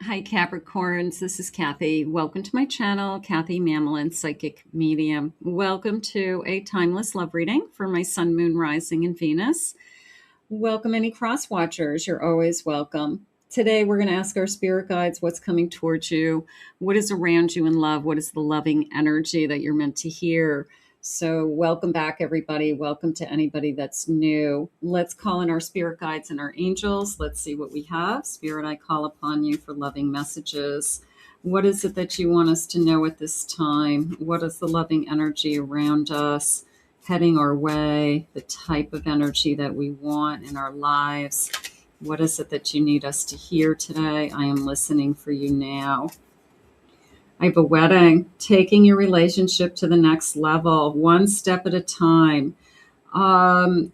Hi, Capricorns. This is Kathy. Welcome to my channel, Kathy Mamolen, Psychic Medium. Welcome to a timeless love reading for my Sun, Moon, Rising, and Venus. Welcome, any cross watchers. You're always welcome. Today, we're going to ask our spirit guides what's coming towards you, what is around you in love, what is the loving energy that you're meant to hear. So welcome back, everybody. Welcome to anybody that's new. Let's call in our spirit guides and our angels. Let's see what we have. Spirit, I call upon you for loving messages. What is it that you want us to know at this time? What is the loving energy around us, heading our way, the type of energy that we want in our lives? What is it that you need us to hear today? I am listening for you now. I have a wedding, taking your relationship to the next level, one step at a time. Um,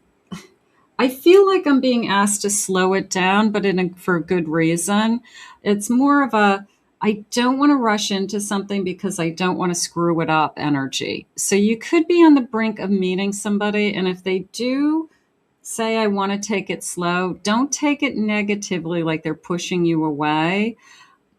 I feel like I'm being asked to slow it down, but for a good reason. It's more of I don't want to rush into something because I don't want to screw it up energy. So you could be on the brink of meeting somebody, and if they do say, I want to take it slow, don't take it negatively like they're pushing you away.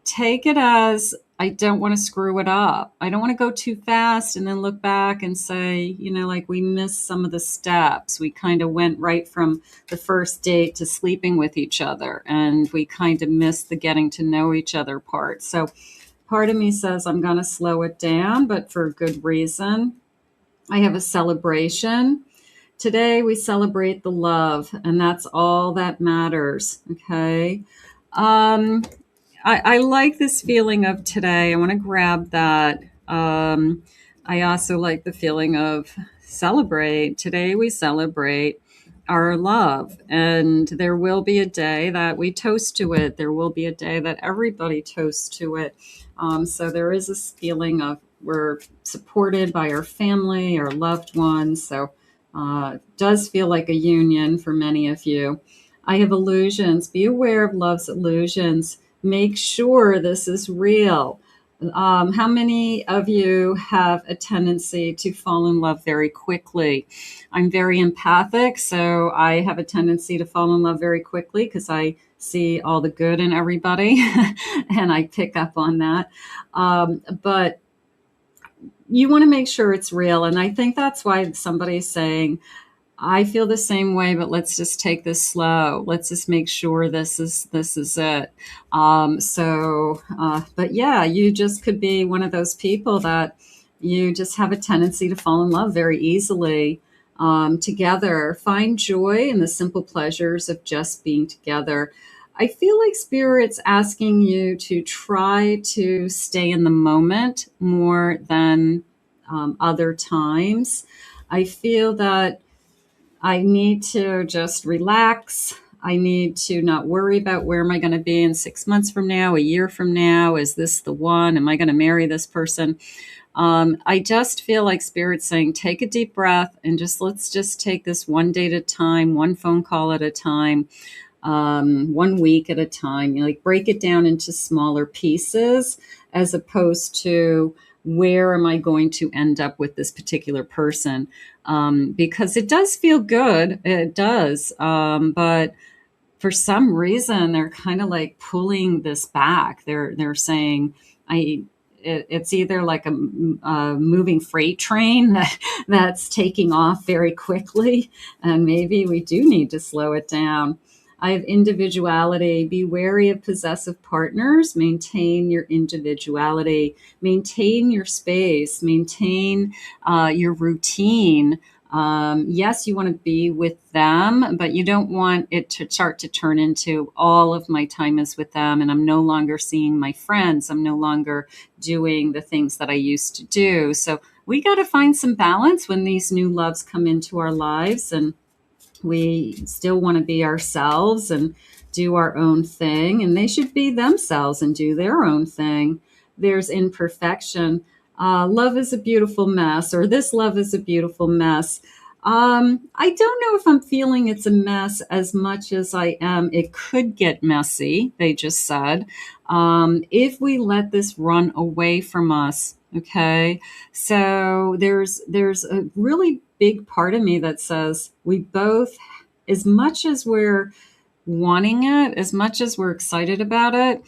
Take it as, I don't want to screw it up. I don't want to go too fast and then look back and say, like we missed some of the steps. We kind of went right from the first date to sleeping with each other, and we kind of missed the getting to know each other part. So part of me says I'm going to slow it down, but for a good reason. I have a celebration. Today we celebrate the love, and that's all that matters. Okay. I like this feeling of today. I want to grab that. I also like the feeling of celebrate. Today we celebrate our love, and there will be a day that we toast to it. There will be a day that everybody toasts to it. So there is this feeling of we're supported by our family, our loved ones. So it does feel like a union for many of you. I have illusions. Be aware of love's illusions. Make sure this is real. How many of you have a tendency to fall in love very quickly? I'm very empathic, so I have a tendency to fall in love very quickly because I see all the good in everybody and I pick up on that. But you want to make sure it's real. And I think that's why somebody's saying, I feel the same way, but let's just take this slow. Let's just make sure this is it. But yeah, you just could be one of those people that you just have a tendency to fall in love very easily. Together, find joy in the simple pleasures of just being together. I feel like Spirit's asking you to try to stay in the moment more than other times. I feel that I need to just relax. I need to not worry about where am I going to be in 6 months from now, a year from now. Is this the one? Am I going to marry this person? I just feel like Spirit's saying, take a deep breath and let's just take this one day at a time, one phone call at a time, 1 week at a time. Like break it down into smaller pieces as opposed to where am I going to end up with this particular person? Because it does feel good. It does. But for some reason, they're kind of like pulling this back. They're saying, it's either like a moving freight train that's taking off very quickly, and maybe we do need to slow it down. I have individuality. Be wary of possessive partners. Maintain your individuality. Maintain your space. Maintain your routine. Yes, you want to be with them, but you don't want it to start to turn into all of my time is with them, and I'm no longer seeing my friends. I'm no longer doing the things that I used to do. So we got to find some balance when these new loves come into our lives, and we still want to be ourselves and do our own thing, and they should be themselves and do their own thing. There's imperfection. Love is a beautiful mess, or this love is a beautiful mess. I don't know if I'm feeling it's a mess as much as I am. It could get messy, they just said, if we let this run away from us. Okay. So there's a really big part of me that says we both, as much as we're wanting it, as much as we're excited about it,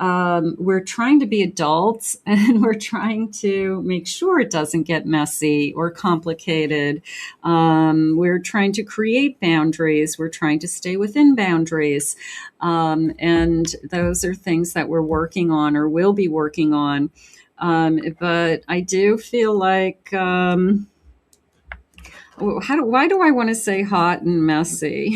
we're trying to be adults and we're trying to make sure it doesn't get messy or complicated. We're trying to create boundaries. We're trying to stay within boundaries. And those are things that we're working on or will be working on. But I do feel like, why do I want to say hot and messy?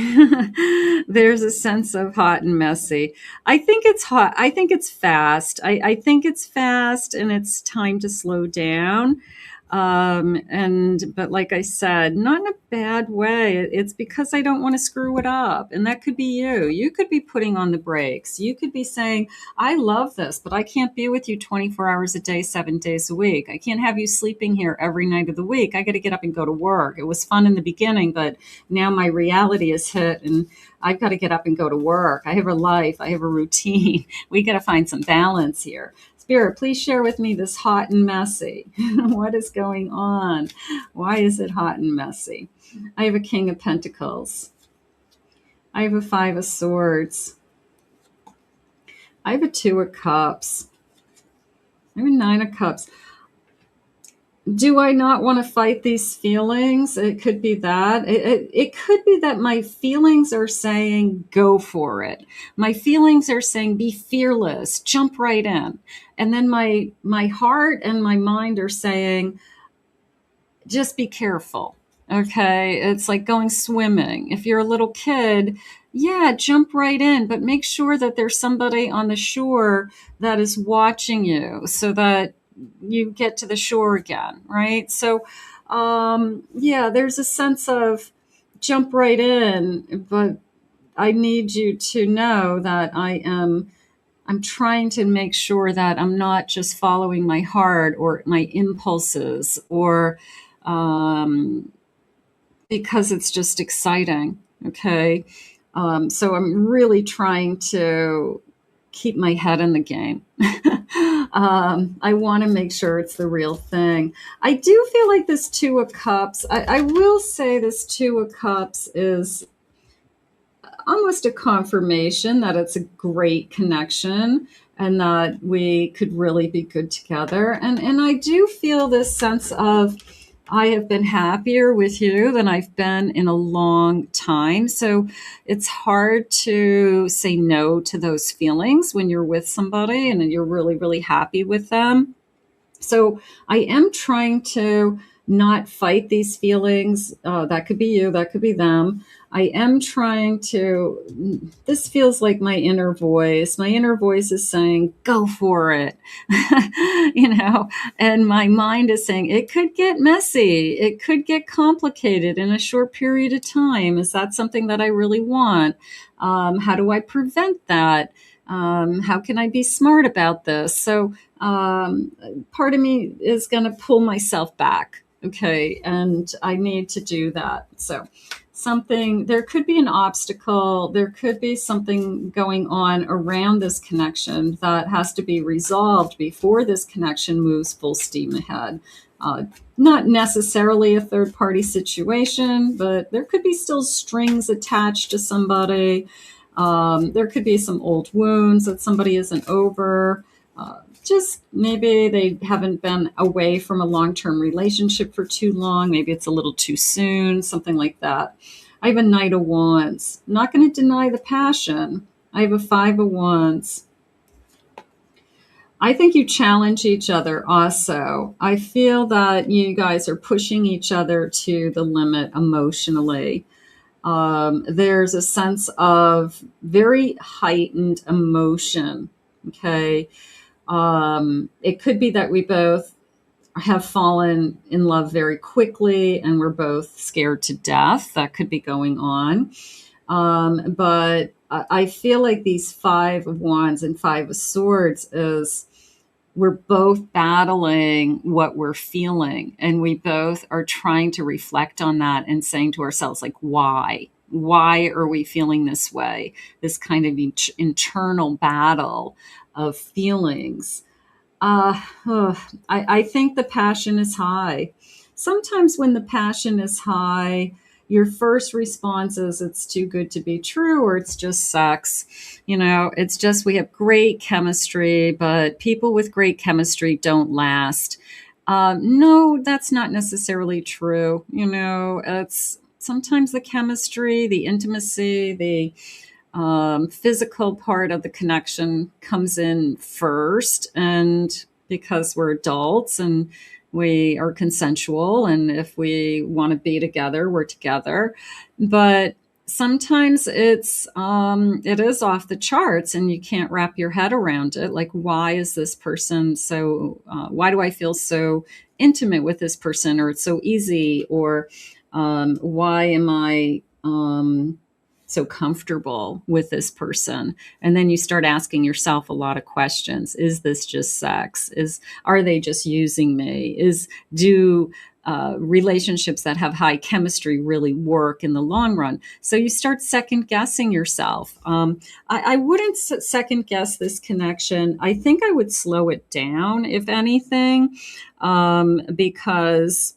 There's a sense of hot and messy. I think it's hot. I think it's fast. I think it's fast and it's time to slow down. But like I said, not in a bad way. It's because I don't want to screw it up. And that could be you. You could be putting on the brakes. You could be saying, I love this, but I can't be with you 24 hours a day, 7 days a week. I can't have you sleeping here every night of the week. I got to get up and go to work. It was fun in the beginning, but now my reality is hit and I've got to get up and go to work. I have a life. I have a routine. We got to find some balance here. Spirit, please share with me this hot and messy. What is going on? Why is it hot and messy? I have a King of Pentacles. I have a Five of Swords. I have a Two of Cups. I have a Nine of Cups. Do I not want to fight these feelings? It could be that. It could be that my feelings are saying, go for it. My feelings are saying, be fearless, jump right in. And then my heart and my mind are saying, just be careful. Okay. It's like going swimming. If you're a little kid, yeah, jump right in, but make sure that there's somebody on the shore that is watching you so that you get to the shore again, right? So, yeah, there's a sense of jump right in, but I need you to know that I'm trying to make sure that I'm not just following my heart or my impulses or because it's just exciting. Okay. So I'm really trying to keep my head in the game. I want to make sure it's the real thing. I do feel like this Two of Cups, I will say this Two of Cups is almost a confirmation that it's a great connection and that we could really be good together. And I do feel this sense of I have been happier with you than I've been in a long time. So it's hard to say no to those feelings when you're with somebody and you're really, really happy with them. So I am trying to not fight these feelings. That could be you, that could be them. I am trying to, this feels like my inner voice. My inner voice is saying, go for it, and my mind is saying, it could get messy. It could get complicated in a short period of time. Is that something that I really want? How do I prevent that? How can I be smart about this? So part of me is going to pull myself back. Okay. And I need to do that. So there could be an obstacle. There could be something going on around this connection that has to be resolved before this connection moves full steam ahead. Not necessarily a third party situation, but there could be still strings attached to somebody. There could be some old wounds that somebody isn't over. Just maybe they haven't been away from a long-term relationship for too long. Maybe it's a little too soon, something like that. I have a Knight of Wands. I'm not going to deny the passion. I have a Five of Wands. I think you challenge each other also. I feel that you guys are pushing each other to the limit emotionally. There's a sense of very heightened emotion. Okay. It could be that we both have fallen in love very quickly and we're both scared to death. That could be going on. But I feel like these Five of Wands and Five of Swords is we're both battling what we're feeling, and we both are trying to reflect on that and saying to ourselves, like, why are we feeling this way? This kind of internal battle of feelings. I think the passion is high. Sometimes when the passion is high, your first response is it's too good to be true, or it's just sex. It's just we have great chemistry, but people with great chemistry don't last. No, that's not necessarily true. It's sometimes the chemistry, the intimacy, the physical part of the connection comes in first. And because we're adults and we are consensual, and if we want to be together, we're together. But sometimes it is off the charts and you can't wrap your head around it. Like, why is this person so why do I feel so intimate with this person, or it's so easy, or why am I so comfortable with this person? And then you start asking yourself a lot of questions. Is this just sex? Are they just using me? Do relationships that have high chemistry really work in the long run? So you start second guessing yourself. I wouldn't second guess this connection. I think I would slow it down, if anything, because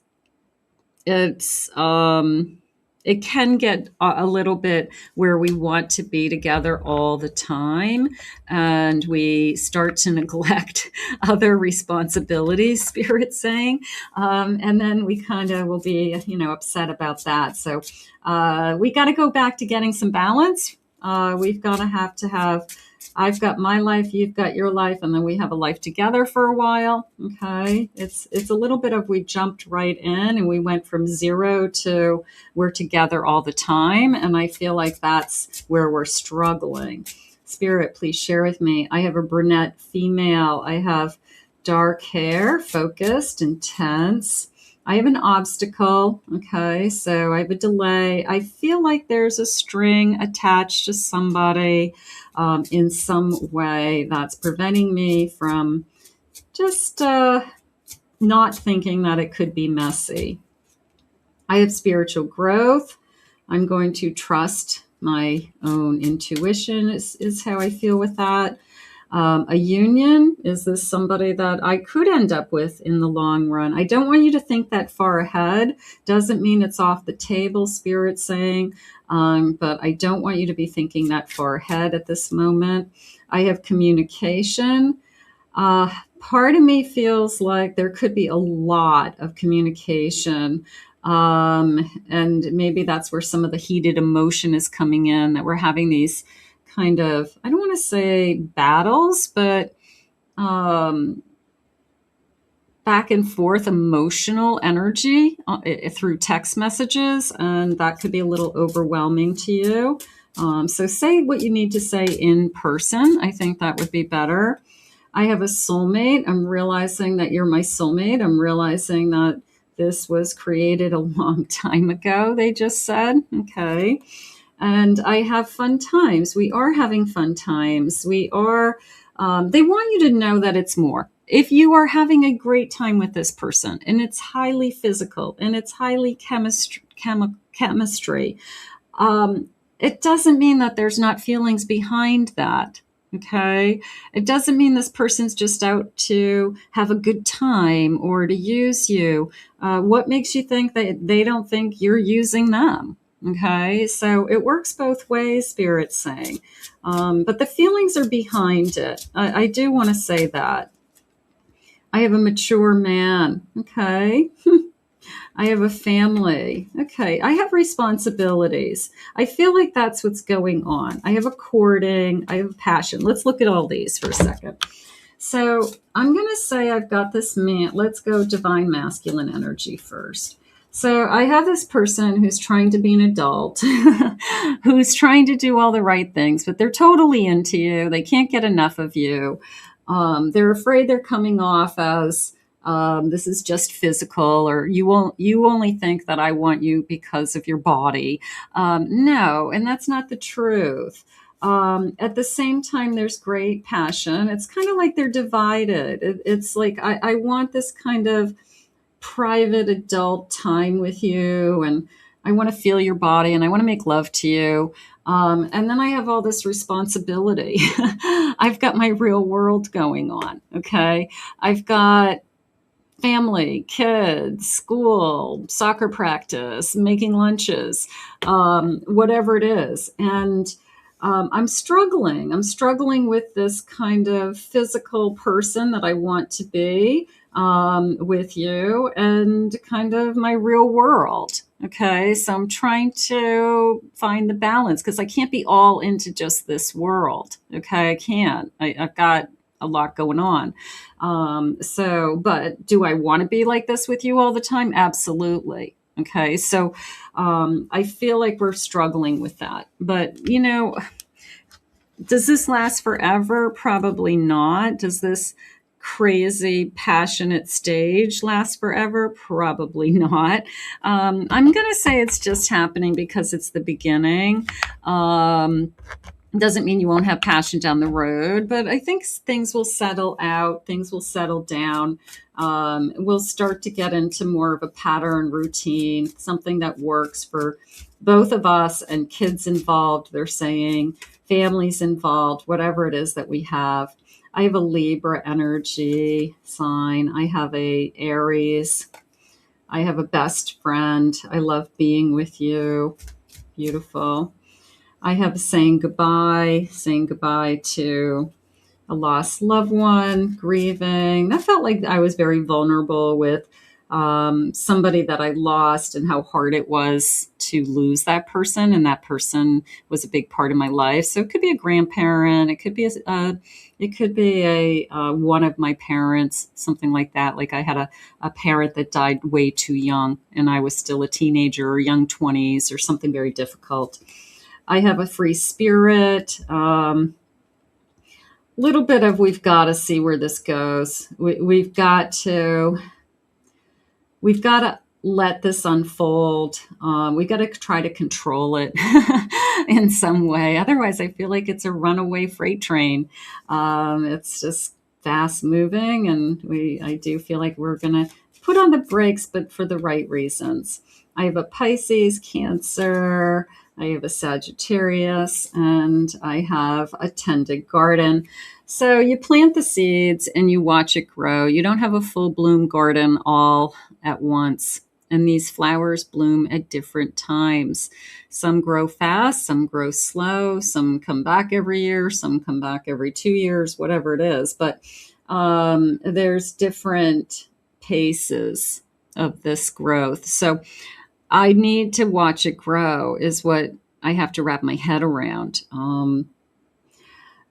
it can get a little bit where we want to be together all the time, and we start to neglect other responsibilities, Spirit's saying, and then we kind of will be upset about that. So we got to go back to getting some balance. We've got to have I've got my life, you've got your life, and then we have a life together for a while. Okay. It's a little bit of, we jumped right in and we went from 0 to we're together all the time. And I feel like that's where we're struggling. Spirit, please share with me. I have a brunette female. I have dark hair, focused, intense. I have an obstacle. Okay. So I have a delay. I feel like there's a string attached to somebody in some way that's preventing me from just not thinking that it could be messy. I have spiritual growth. I'm going to trust my own intuition is how I feel with that. A union, is this somebody that I could end up with in the long run? I don't want you to think that far ahead. Doesn't mean it's off the table, Spirit saying, but I don't want you to be thinking that far ahead at this moment. I have communication. Part of me feels like there could be a lot of communication. And maybe that's where some of the heated emotion is coming in, that we're having these kind of, I don't want to say battles, but back and forth emotional energy through text messages. And that could be a little overwhelming to you. So say what you need to say in person. I think that would be better. I have a soulmate. I'm realizing that you're my soulmate. I'm realizing that this was created a long time ago, they just said. Okay. And I have fun times. We are having fun times. We are, they want you to know that it's more. If you are having a great time with this person and it's highly physical and it's highly chemistry, it doesn't mean that there's not feelings behind that. Okay. It doesn't mean this person's just out to have a good time or to use you. What makes you think that they don't think you're using them? Okay. So it works both ways, Spirit's saying. But the feelings are behind it. I do want to say that. I have a mature man. Okay. I have a family. Okay. I have responsibilities. I feel like that's what's going on. I have a courting. I have passion. Let's look at all these for a second. So I'm going to say I've got this man. Let's go divine masculine energy first. So I have this person who's trying to be an adult, who's trying to do all the right things, but they're totally into you. They can't get enough of you. They're afraid they're coming off as this is just physical, or you only think that I want you because of your body. No, and that's not the truth. At the same time, there's great passion. It's kind of like they're divided. It's like I want this kind of private adult time with you, and I want to feel your body, and I want to make love to you. And then I have all this family, kids, school, soccer practice, making lunches, whatever it is. And I'm struggling. I'm struggling with this kind of physical person that I want to be with you and kind of my real world. Okay. So I'm trying to find the balance because I can't be all into just this world. Okay. I can't. I've got a lot going on. But do I want to be like this with you all the time? Absolutely. Okay. So I feel like we're struggling with that. But, does this last forever? Probably not. Does this crazy, passionate stage last forever? Probably not. I'm going to say it's just happening because it's the beginning. Doesn't mean you won't have passion down the road, but I think things will settle out. Things will settle down. We'll start to get into more of a pattern routine, something that works for both of us and kids involved. They're saying families involved, whatever it is that we have. I have a Libra energy sign. I have a Aries. I have a best friend. I love being with you. Beautiful. I have saying goodbye to a lost loved one, grieving. That felt like I was very vulnerable with somebody that I lost and how hard it was to lose that person. And that person was a big part of my life. So it could be a grandparent. It could be a one of my parents, something like that. Like I had a parent that died way too young and I was still a teenager or young 20s or something very difficult. I have a free spirit. Little bit of we've got to see where this goes. We've got to let this unfold. We've got to try to control it in some way. Otherwise, I feel like it's a runaway freight train. It's just fast moving, and I do feel like we're going to put on the brakes, but for the right reasons. I have a Pisces, Cancer. I have a Sagittarius, and I have a tended garden. So you plant the seeds and you watch it grow. You don't have a full bloom garden all at once. And these flowers bloom at different times. Some grow fast, some grow slow, some come back every year, some come back every 2 years, whatever it is. But there's different paces of this growth. So I need to watch it grow is what I have to wrap my head around.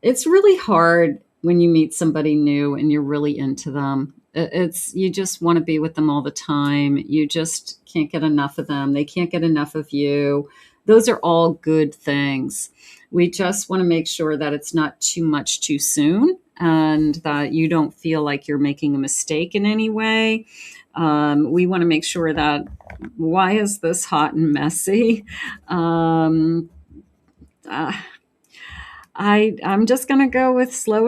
It's really hard when you meet somebody new and you're really into them. You just want to be with them all the time. You just can't get enough of them. They can't get enough of you. Those are all good things. We just want to make sure that it's not too much too soon and that you don't feel like you're making a mistake in any way. We want to make sure that why is this hot and messy? I'm just going to go with slow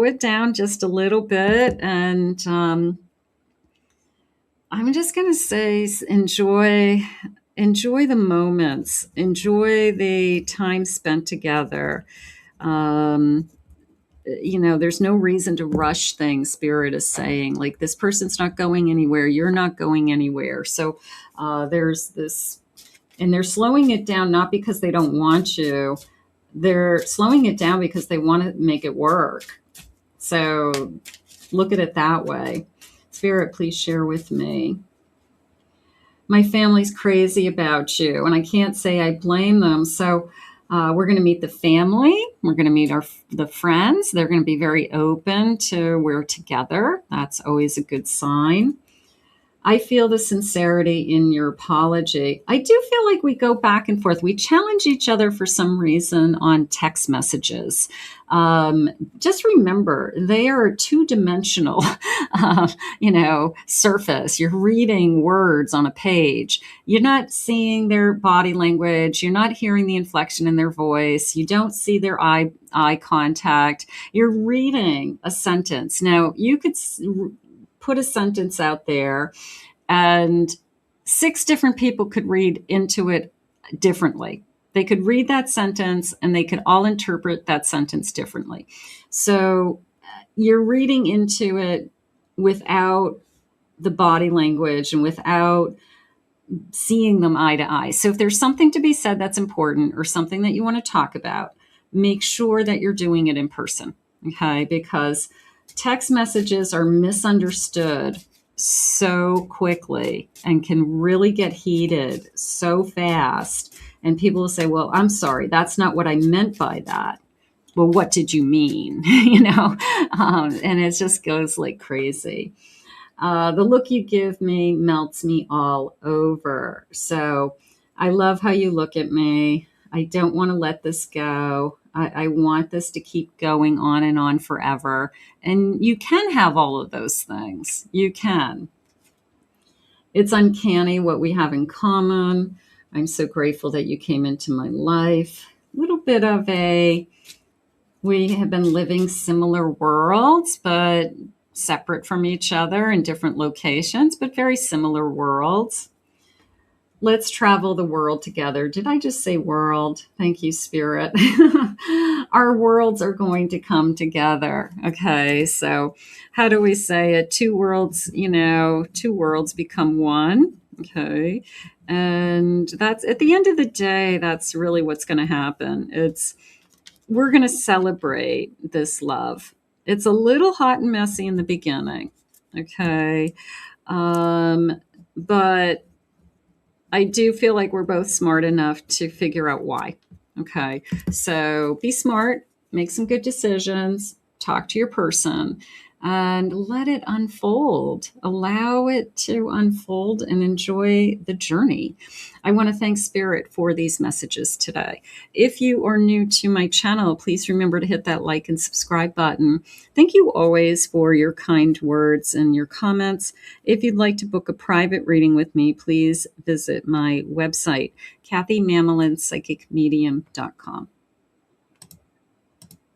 it down just a little bit, and I'm just going to say enjoy the moments, enjoy the time spent together. There's no reason to rush things. Spirit is saying, like, this person's not going anywhere. You're not going anywhere. So there's this, and they're slowing it down, not because they don't want you. They're slowing it down because they want to make it work. So look at it that way. Spirit, please share with me. My family's crazy about you, and I can't say I blame them. So we're going to meet the family. We're going to meet the friends. They're going to be very open to we're together. That's always a good sign. I feel the sincerity in your apology. I do feel like we go back and forth. We challenge each other for some reason on text messages. Just remember, they are a two-dimensional, surface. You're reading words on a page. You're not seeing their body language. You're not hearing the inflection in their voice. You don't see their eye contact. You're reading a sentence. Now, you could put a sentence out there and 6 different people could read into it differently. They could read that sentence and they could all interpret that sentence differently. So you're reading into it without the body language and without seeing them eye to eye. So if there's something to be said that's important or something that you want to talk about, make sure that you're doing it in person. Okay. Because text messages are misunderstood so quickly and can really get heated so fast. And people will say, well, I'm sorry, that's not what I meant by that. Well, what did you mean? And it just goes like crazy. The look you give me melts me all over. So I love how you look at me. I don't want to let this go. I want this to keep going on and on forever. And you can have all of those things. You can. It's uncanny what we have in common. I'm so grateful that you came into my life. A little bit of we have been living similar worlds, but separate from each other in different locations, but very similar worlds. Let's travel the world together. Did I just say world? Thank you, Spirit. Our worlds are going to come together. Okay, so how do we say it? Two worlds become one. Okay, and that's at the end of the day, that's really what's going to happen. We're going to celebrate this love. It's a little hot and messy in the beginning. Okay. But I do feel like we're both smart enough to figure out why. Okay. So be smart, make some good decisions, talk to your person, and let it unfold. Allow it to unfold and enjoy the journey. I want to thank Spirit for these messages today. If you are new to my channel, please remember to hit that like and subscribe button. Thank you always for your kind words and your comments. If you'd like to book a private reading with me, please visit my website, CathyMamolenPsychicMedium.com.